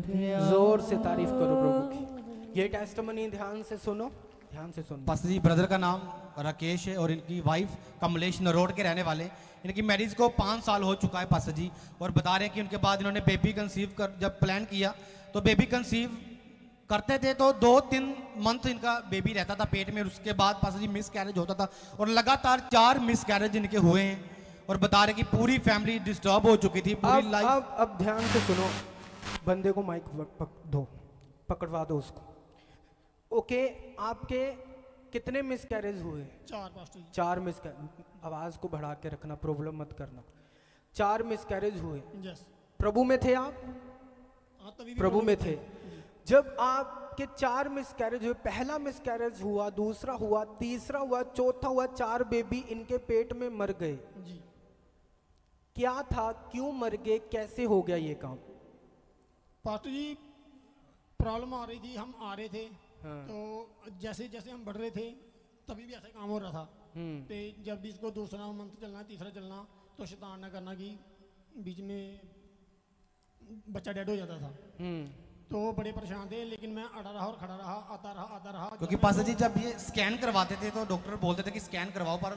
जोर से तारीफ करो प्रभु की। ये टेस्टिमनी ध्यान से सुनो, ध्यान से सुनो। पास्टर जी, ब्रदर का नाम राकेश है और इनकी वाइफ कमलेश नरोड के रहने वाले। इनकी मैरिज को 5 साल हो चुका है पास्टर जी, और बता रहे हैं कि उनके बाद इन्होंने बेबी कंसीव कर जब प्लान किया तो बेबी कंसीव करते थे तो 2-3 मंथ इनका बेबी रहता था पेट में, और उसके बाद पास्टर जी मिस कैरेज होता था, और लगातार 4 मिस कैरेज इनके हुए हैं। और बता रहे कि पूरी फैमिली डिस्टर्ब हो चुकी थी, पूरी लाइफ। अब ध्यान से सुनो, बंदे को माइक पकड़वा दो उसको। ओके, आपके कितने मिस कैरेज हुए? 4 पास्टर जी। 4 मिस कैरेज, आवाज को बढ़ा के रखना, प्रॉब्लम मत करना। 4 मिस कैरेज हुए। यस। प्रभु में थे आप? हाँ, तभी भी प्रभु में थे। जब आपके 4 मिस कैरेज हुए, पहला मिस कैरेज हुआ, दूसरा हुआ, तीसरा हुआ, चौथा हुआ, 4 बेबी इनके पेट में मर गए। जी। क्या था, क्यों मर गए, कैसे हो गया ये काम? पास्टर जी, प्रॉब्लम आ रही थी, हम आ रहे थे। हाँ। तो जैसे जैसे हम बढ़ रहे थे तभी भी ऐसा काम हो रहा था। तो जब भी इसको दूसरा मंथ चलना, तीसरा चलना, तो शैतान ने करना कि बीच में बच्चा डेड हो जाता था। तो बड़े परेशान थे, लेकिन मैं अड़ा रहा और खड़ा रहा, आता रहा। क्योंकि पास्टर जी जब ये स्कैन करवाते थे तो डॉक्टर बोलते थे कि स्कैन करवाओ, पर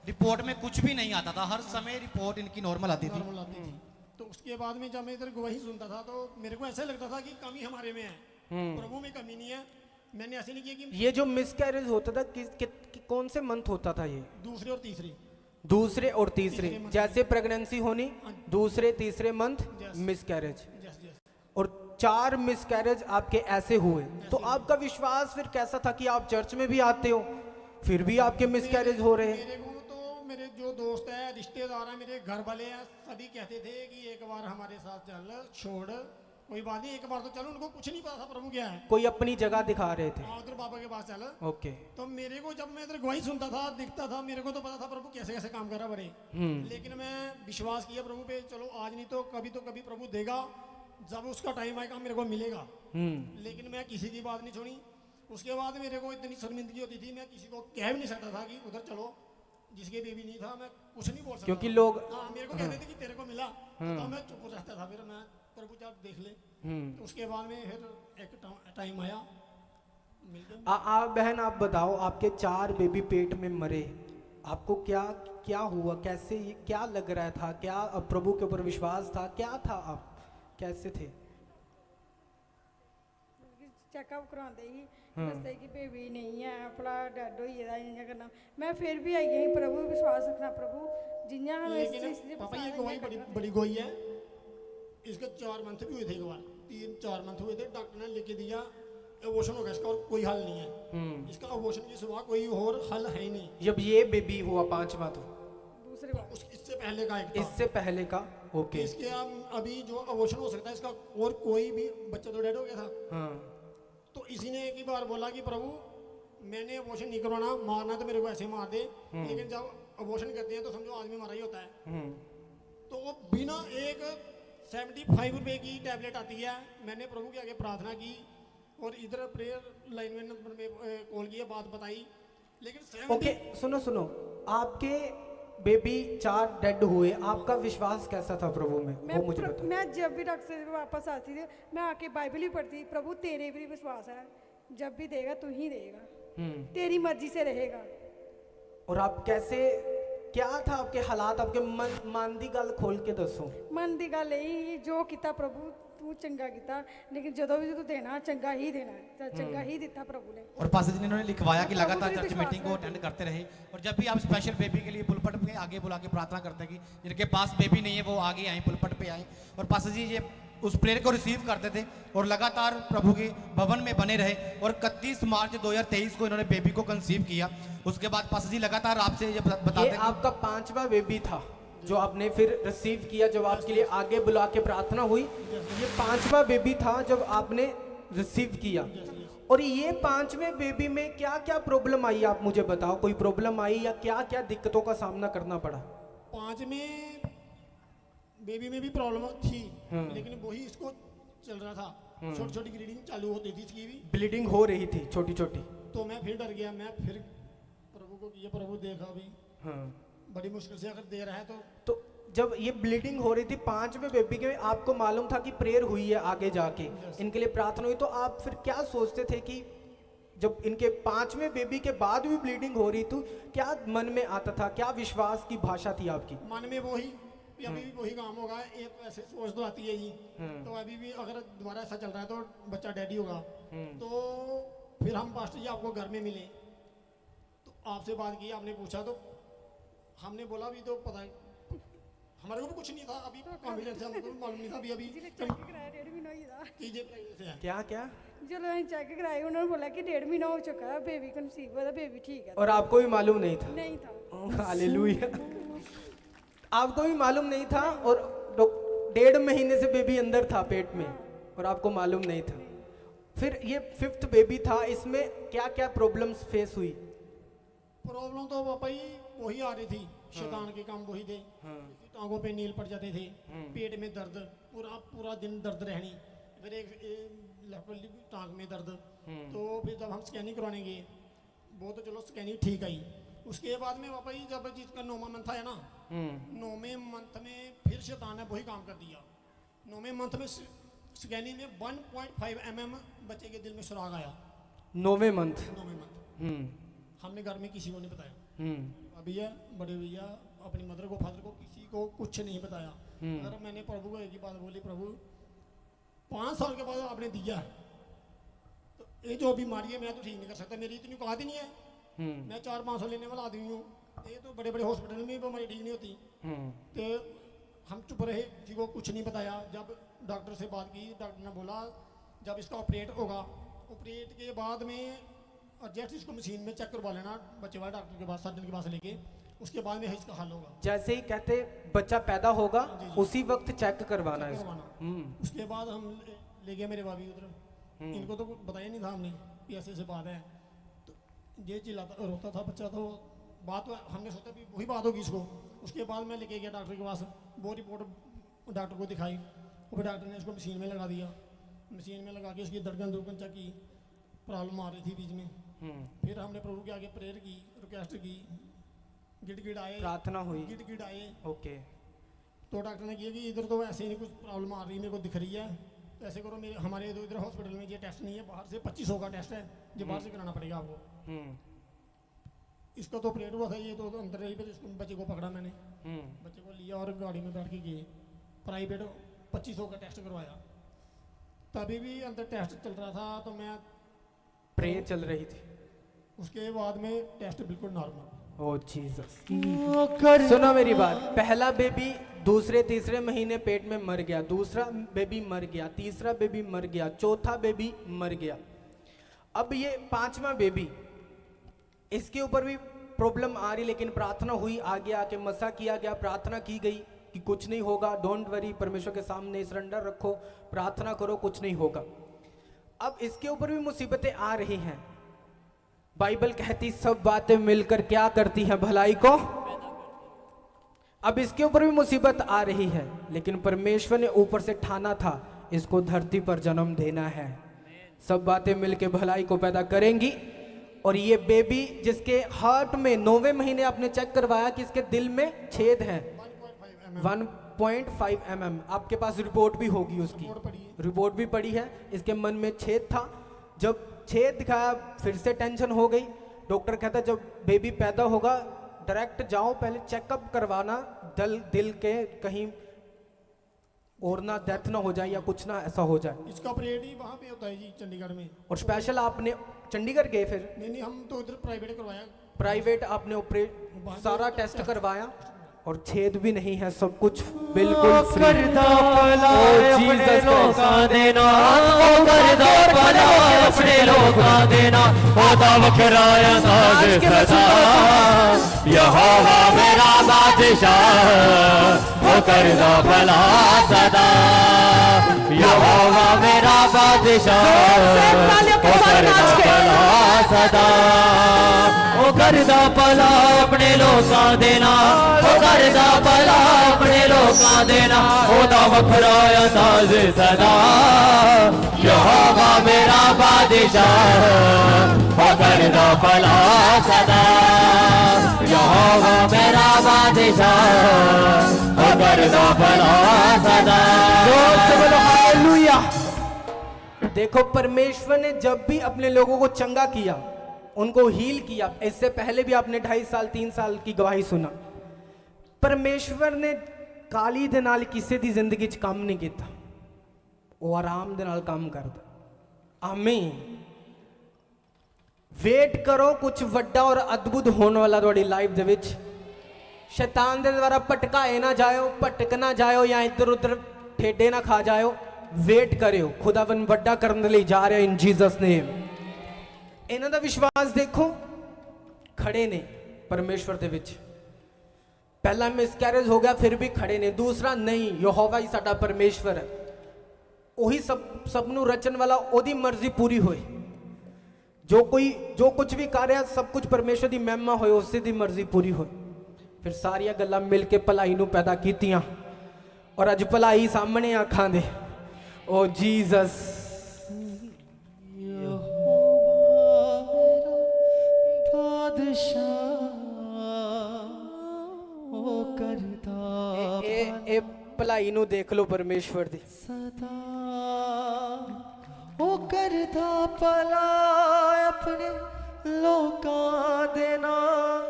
रिपोर्ट में कुछ भी नहीं आता था। हर समय रिपोर्ट इनकी नॉर्मल आती थी। नॉर्मल आती थी। तो उसके बाद में जब मैं इधर गवाही सुनता था तो मेरे को ऐसा लगता था कि कमी हमारे में है, प्रभु में कमी नहीं है। मैंने ऐसे नहीं किया कि ये जो मिसकैरेज होता था कौन से मंथ होता था ये? दूसरे और तीसरे। दूसरे और तीसरे, month। जैसे प्रेगनेंसी होनी, हाँ। दूसरे तीसरे month Yes। Miscarriage. Yes yes. और 4 मिसकैरेज आपके ऐसे हुए। तो आपका विश्वास फिर कैसा था कि आप चर्च में भी आते हो, फिर भी आपके मिसकैरेज हो रहे हैं? मेरे को तो मेरे जो दोस्त है, रिश्तेदार हैं, मेरे घर वाले हैं, सभी कहते थे कि एक बार हमारे साथ चल, छोड़, कोई बात नहीं, एक बार तो चलो। उनको कुछ नहीं पता था प्रभु क्या है। कोई अपनी जगह दिखा रहे थे। हाँ, उधर बाबा के पास चल। ओके। तो मेरे को जब मैं इधर गवाही सुनता था, दिखता था, मेरे को तो पता था प्रभु कैसे कैसे काम कर रहा बड़े। लेकिन मैं विश्वास किया प्रभु पे, चलो आज नहीं तो कभी प्रभु देगा, जब उसका टाइम आएगा मेरे को मिलेगा। लेकिन मैं किसी की बात नहीं छोड़ी। उसके बाद मेरे को इतनी शर्मिंदगी होती थी, मैं किसी को कह भी नहीं सकता था कि उधर चलो, जिसके बेबी नहीं था मैं कुछ नहीं बोल सकता। क्योंकि लोग मेरे को कहते थे कि तेरे को मिला, तो मैं चुप रहता था। फिर मैं प्रभु जब देख ले। तो उसके बाद में फिर एक टाइम आया, मिल गया। आप बहन, आप बताओ, आपके 4 बेबी पेट में मरे, आपको क्या क्या हुआ, कैसे, क्या लग रहा था, क्या अब प्रभु के ऊपर विश्वास था, क्या था, आप कैसे थे? चेकअप कराते ही दसते कि बेबी नहीं है, भला डैड होई गेदा, इ'यां करना। मैं फिर भी आई गई, प्रभु विश्वास रखना, प्रभु जि'यां हम इस चीज लेकिन दी पापा ये गवाही बड़ी गवाही है। इसके 4 मंथ भी हुए थे, एक बार 3-4 मंथ हुए थे। डॉक्टर ने लिख के दिया अबॉर्शन हो गया इसका, और कोई हल नहीं है इसका। अबॉर्शन के सिवा कोई और हल है ही नहीं। जब ये बेबी हुआ 5वां, तो दूसरी बार इससे पहले का एक था। इससे पहले का? ओके। इसके अभी जो अबॉर्शन हो सकता है इसका, और कोई भी बच्चा तो डेड हो गया था। हाँ। तो इसी ने एक ही बार बोला कि प्रभु मैंने अबॉर्शन नहीं करवाना, मारना तो मेरे को ऐसे मार दे, लेकिन जब अबॉर्शन करते हैं तो समझो आदमी मारा ही होता है। तो वो बिना एक 75 रुपए की टैबलेट आती है। मैंने प्रभु के आगे प्रार्थना की और इधर प्रेयर लाइन में नंबर में कॉल किया, बात बताई, लेकिन ओके, सुनो, आपके बेबी 4 डेड हुए, आपका विश्वास कैसा था प्रभु में, वो मुझे बताओ। मैं जब भी डॉक्टर से वापस आती थी, मैं आके बाइबल ही पढ़ती, प्रभु तेरे भी विश्वास है, जब भी देगा तू ही देगा, तेरी मर्जी से रहेगा। और आप कैसे, क्या था आपके हालात, आपके मन दी गल खोल के दसो। मन की गल यही, जो किया प्रभु तू चंगा किया, लेकिन जो भी तू देना चंगा ही देना है, चंगा ही दिता प्रभु ने। और पास्टर जी ने इन्होंने लिखवाया कि प्रभु लगातार पे चर्च विश्वास मीटिंग को रखते अटेंड करते रहे, और जब भी आप स्पेशल बेबी के लिए पुलपट पे आगे बुला के प्रार्थना करते हैं कि जिनके पास बेबी नहीं है वो आगे आए, पुलपट पे आए। और पास्टर जी ये उस प्रेयर को रिसीव करते थे और लगातार प्रभु के भवन में बने रहे, और 31 मार्च 2023 को इन्होंने बेबी को कंसीव किया। उसके बाद पास्टर जी लगातार आपसे ये बताते ये हैं आपका 5वां बेबी था जो आपने फिर रिसीव किया, जब आपके लिए आगे बुला के प्रार्थना हुई। ये 5वां बेबी था जब आपने रिसीव किया। और ये 5वें बेबी में क्या क्या प्रॉब्लम आई, आप मुझे बताओ, कोई प्रॉब्लम आई या क्या क्या दिक्कतों का सामना करना पड़ा? 5वें बेबी में भी प्रॉब्लम थी, लेकिन वही इसको चल रहा था, छोटी छोटी ब्लीडिंग चालू होती थी, इसकी भी ब्लीडिंग हो रही थी छोटी छोटी। तो मैं फिर डर गया। मैं फिर प्रभु को किया, प्रभु देखा भी, हाँ। बड़ी मुश्किल से अगर दे रहा है तो तो जब ये ब्लीडिंग हो रही थी 5वें बेबी के, आपको मालूम था कि प्रेयर हुई है आगे जाके, इनके लिए प्रार्थना हुई, तो आप फिर क्या सोचते थे कि जब इनके 5वें बेबी के बाद भी ब्लीडिंग हो रही थी, क्या मन में आता था, क्या विश्वास की भाषा थी आपकी? मन में वही कि अभी भी वही काम होगा, एक ऐसे सोच तो आती है जी। तो अभी भी अगर दोबारा ऐसा चल रहा है तो बच्चा डैडी होगा। तो फिर हम पास्टर जी आपको घर में मिले, तो आपसे बात की, आपने पूछा, तो हमने बोला अभी तो पता है हमारे को भी कुछ नहीं था, अभी कॉन्फिडेंस हमको भी मालूम नहीं था अभी चेक कराया 1.5 महीना ही था। कीजिए प्रेगनेंसी है। क्या क्या? चलो हम चेक कराए, उन्होंने बोला कि 1.5 महीना हो चुका है, बेबी कंसीव हुआ था, बेबी ठीक है। और आपको भी मालूम नहीं था? नहीं था। हालेलुया। आपको भी मालूम नहीं था, और 1.5 महीने से बेबी अंदर था पेट में और आपको मालूम नहीं था। फिर ये 5th बेबी था, इसमें क्या क्या प्रॉब्लम्स फेस हुई? प्रॉब्लम तो पापा जी वही आ रही थी, शैतान के काम वही थे। टांगों पे नील पड़ जाते थे, पेट में दर्द, पूरा दिन दर्द रहनी, फिर एक लेफ्ट वाली टांग में दर्द। तो फिर जब हम स्कैनिंग करवाने गए, वो तो चलो स्कैनिंग ठीक आई। उसके बाद में पापा जी जब जिसका 9वां मंथ आया ना, 9वें मंथ में फिर शैतान ने वही काम कर दिया। 9वें मंथ में स्कैनिंग में 1.5 mm बच्चे के दिल में सुराग आया। 9वें मंथ? 9वें मंथ। हमने घर में किसी को नहीं बताया, भैया बड़े भैया अपनी मदर को, फादर को, किसी को कुछ नहीं बताया। अगर मैंने प्रभु को एक ही बात बोली, प्रभु 5 साल के बाद आपने दिया, तो ये जो बीमारी है मैं तो ठीक नहीं कर सकता, मेरी इतनी औकात ही नहीं है। मैं 400-500 लेने वाला आदमी हूँ, ये तो बड़े बड़े हॉस्पिटल में भी बीमारी ठीक नहीं होती। तो हम चुप रहे, किसी को कुछ नहीं बताया। जब डॉक्टर से बात की, डॉक्टर ने बोला जब इसका ऑपरेट होगा, ऑपरेट के बाद में जस्ट इसको मशीन में चेक करवा लेना, बच्चे वाले डॉक्टर के पास, सर्जन के पास लेके, उसके बाद में इसका हल होगा। जैसे ही कहते बच्चा पैदा होगा उसी वक्त चेक करवाना है इसको। उसके बाद हम ले गए मेरे भाभी उधर, इनको तो कुछ बताया नहीं था हमने कि ऐसे ऐसे बात है। तो ये चिल्लाता रोता था बच्चा, तो बात तो हमने सोचा भी वही बात होगी इसको। उसके बाद मैं लेके गया डॉक्टर के पास, वो रिपोर्ट डॉक्टर को दिखाई, और डॉक्टर ने इसको मशीन में लगा दिया। मशीन में लगा के इसकी धड़कन चेक की, प्रॉब्लम आ रही थी बीच में। फिर हमने प्रभु के आगे प्रेयर की, रिक्वेस्ट की, गिड़ आए, प्रार्थना हुई, गिड़ आए। ओके। तो डॉक्टर ने किया कि इधर तो ऐसे नहीं कुछ प्रॉब्लम आ रही, मेरे को दिख रही है, तो ऐसे करो, मेरे हमारे तो इधर हॉस्पिटल में ये टेस्ट नहीं है, बाहर से 2500 का टेस्ट है, जो बाहर से कराना पड़ेगा आपको। इसका तो ऑपरेट हुआ था, ये तो अंदर ही, फिर इसको बच्चे को पकड़ा मैंने, बच्चे को लिया और गाड़ी में बैठ के गए, प्राइवेट 2500 का टेस्ट करवाया। तभी भी अंदर टेस्ट चल रहा था, तो मैं प्रेयर चल रही थी। उसके बाद में टेस्ट बिल्कुल नॉर्मल। ओ जीसस। सुनो मेरी बात, पहला बेबी 2-3 महीने पेट में मर गया, दूसरा बेबी मर गया, तीसरा बेबी मर गया, चौथा बेबी मर गया। अब ये 5वां बेबी, इसके ऊपर भी प्रॉब्लम आ रही, लेकिन प्रार्थना हुई, आगे आके मसा किया गया, प्रार्थना की गई कि कुछ नहीं होगा, डोंट वरी, परमेश्वर के सामने सरेंडर रखो, प्रार्थना करो, कुछ नहीं होगा। अब इसके ऊपर भी मुसीबतें आ रही हैं। बाइबल कहती सब बातें मिलकर क्या करती हैं, भलाई को। अब इसके ऊपर भी मुसीबत आ रही है, लेकिन परमेश्वर ने ऊपर से ठाना था इसको धरती पर जन्म देना है। सब बातें मिलकर भलाई को पैदा करेंगी। और ये बेबी जिसके हार्ट में 9वें महीने आपने चेक करवाया कि इसके दिल में छेद है 1.5 mm, आपके पास रिपोर्ट भी होगी, उसकी रिपोर्ट भी पड़ी है। इसके मन में छेद था, जब छेद दिखाया फिर से टेंशन हो गई। डॉक्टर कहता जब बेबी पैदा होगा डायरेक्ट जाओ, पहले चेकअप करवाना, दिल के कहीं और ना डेथ ना हो जाए या कुछ ना ऐसा हो जाए। इसका ऑपरेट ही वहाँ पे होता है जी, चंडीगढ़ में। और स्पेशल आपने चंडीगढ़ गए फिर? नहीं, हम तो उधर प्राइवेट करवाया। प्राइवेट आपने ऑपरेट सारा टेस्ट करवाया और छेद भी नहीं है, सब कुछ बिल्कुल फ्री। करदा भला अपने लोकां देना, ओ करदा भला अपने लोकां देना, ओदा वखरा अंदाज़ सदा, यहोवा मेरा बादशाह, ओ करदा भला सदा, यहोवा मेरा बादशाह, ओ करदा भला सदा, ओ करदा भला अपने लोकां देना, ओ करदा भला अपने लोकां देना, ओदा वखरा अंदाज़ सदा, यहोवा मेरा बादशाह हो कर दो भला सदा यहोवा मेरा बादशाह हो कर दो भला सदा जोर से बोलो हालेलुया। देखो परमेश्वर ने जब भी अपने लोगों को चंगा किया, उनको हील किया, इससे पहले भी आपने 2.5 साल 3 साल की गवाही सुना, परमेश्वर ने काली दे नाल किसी दी जिंदगी च काम नहीं किया, वो आराम दे नाल काम करता। आमीन। वेट करो कुछ वड्डा और अद्भुत होने वाला थोड़ी लाइफ दे विच। शैतान दे द्वारा भटकाए ना जाओ, भटक ना जाओ या इधर उधर ठेडे ना खा जाओ। वेट करियो, खुदावन वड्डा करने लिए जा रहे इन जीसस नेम। इन्हां दा विश्वास देखो, खड़े ने परमेश्वर दे विच। पहला मिसकैरेज हो गया फिर भी खड़े ने। दूसरा नहीं, यहोवा ही साडा परमेश्वर है, वही सब नू रचन वाला, ओदी मर्जी पूरी होए। जो कुछ भी कर रहा सब कुछ परमेश्वर दी महिमा होए, उसे दी मर्जी पूरी होए। फिर सारिया गल्लां मिल के भलाई नू पैदा कीतियां और अज भलाई सामने आखां दे। ओ जीसस ए भलाई नू देख लो परमेश्वर दी। सदा ओ करदा भला अपने लोकां दे नाल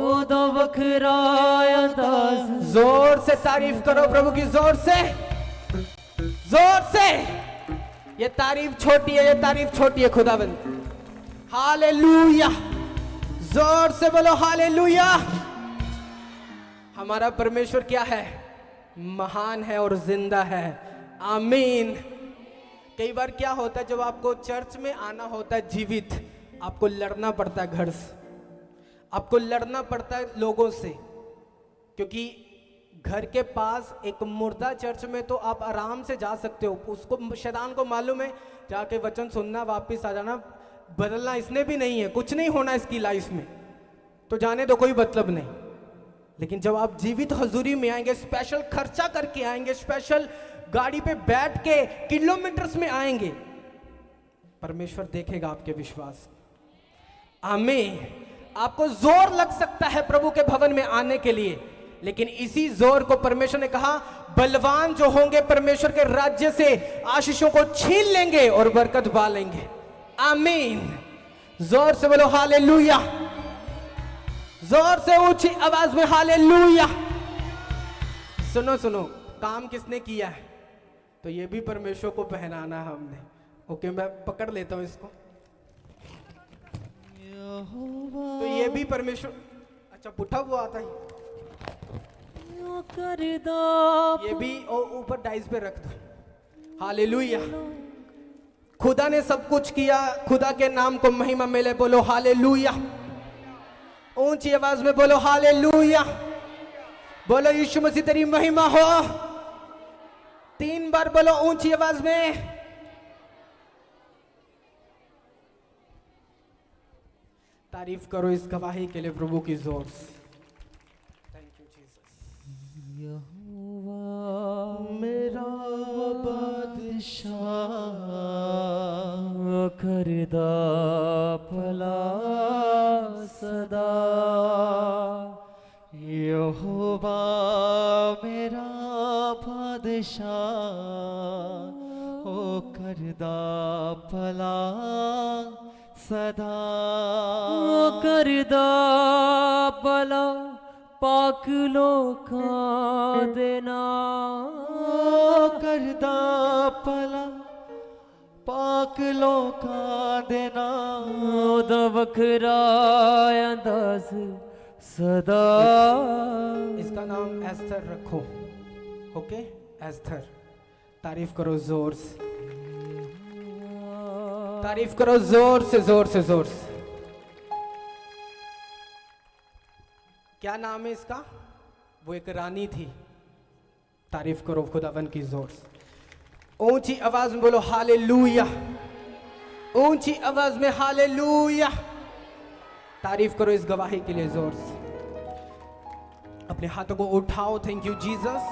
ओदा वखरा अंदाज जोर से तारीफ करो प्रभु की, जोर से, जोर से। ये तारीफ छोटी है, ये तारीफ छोटी है खुदावंद। हालेलुया, जोर से बोलो हालेलुया। हमारा परमेश्वर क्या है? महान है और जिंदा है। आमीन। कई बार क्या होता है, जब आपको चर्च में आना होता है जीवित, आपको लड़ना पड़ता है घर से, आपको लड़ना पड़ता है लोगों से, क्योंकि घर के पास एक मुर्दा चर्च में तो आप आराम से जा सकते हो। उसको शैतान को मालूम है, जाके वचन सुनना, वापस आ जाना, बदलना इसने भी नहीं है, कुछ नहीं होना इसकी लाइफ में, तो जाने दो, कोई मतलब नहीं। लेकिन जब आप जीवित हजूरी में आएंगे, स्पेशल खर्चा करके आएंगे, स्पेशल गाड़ी पे बैठ के किलोमीटर्स में आएंगे, परमेश्वर देखेगा आपके विश्वास। आमीन। आपको जोर लग सकता है प्रभु के भवन में आने के लिए, लेकिन इसी जोर को परमेश्वर ने कहा, बलवान जो होंगे परमेश्वर के राज्य से आशीषों को छीन लेंगे और बरकत पा लेंगे। आमीन। जोर से बोलो हालेलुया, जोर से ऊंची आवाज में हालेलुया। सुनो सुनो, काम किसने किया है? तो ये भी परमेश्वर को पहनाना है हमने। ओके, मैं पकड़ लेता हूं इसको। तो ये भी परमेश्वर, अच्छा पुट्ठा हुआ आता है, ये भी ऊपर डाइस पे रख दो। हालेलुया। खुदा ने सब कुछ किया, खुदा के नाम को महिमा मिले, बोलो हालेलुया। ऊंची आवाज में बोलो हालेलुया। बोलो यीशु मसीह तेरी महिमा हो। 3 बार बोलो ऊंची आवाज में। तारीफ करो इस गवाही के लिए प्रभु की जोर से। Thank you Jesus. यहोवा मेरा बादशाह करदा भला सदा यहोवा मेरा बादशाह ओ करदा भला सदा करदा भला पाक लोकां दे नाल करदा भला पाक लोकां दे नाल ओदा वखरा अंदाज सदा। इसका नाम एस्थर रखो। Okay, Esther. तारीफ करो जोर से, तारीफ करो जोर से, जोर से, जोर से। क्या नाम है इसका? वो एक रानी थी। तारीफ करो खुदावन की जोर से। ऊंची आवाज में बोलो हालेलुया। ऊंची आवाज में हालेलुया। तारीफ करो इस गवाही के लिए जोर से। अपने हाथों को उठाओ। Thank you Jesus.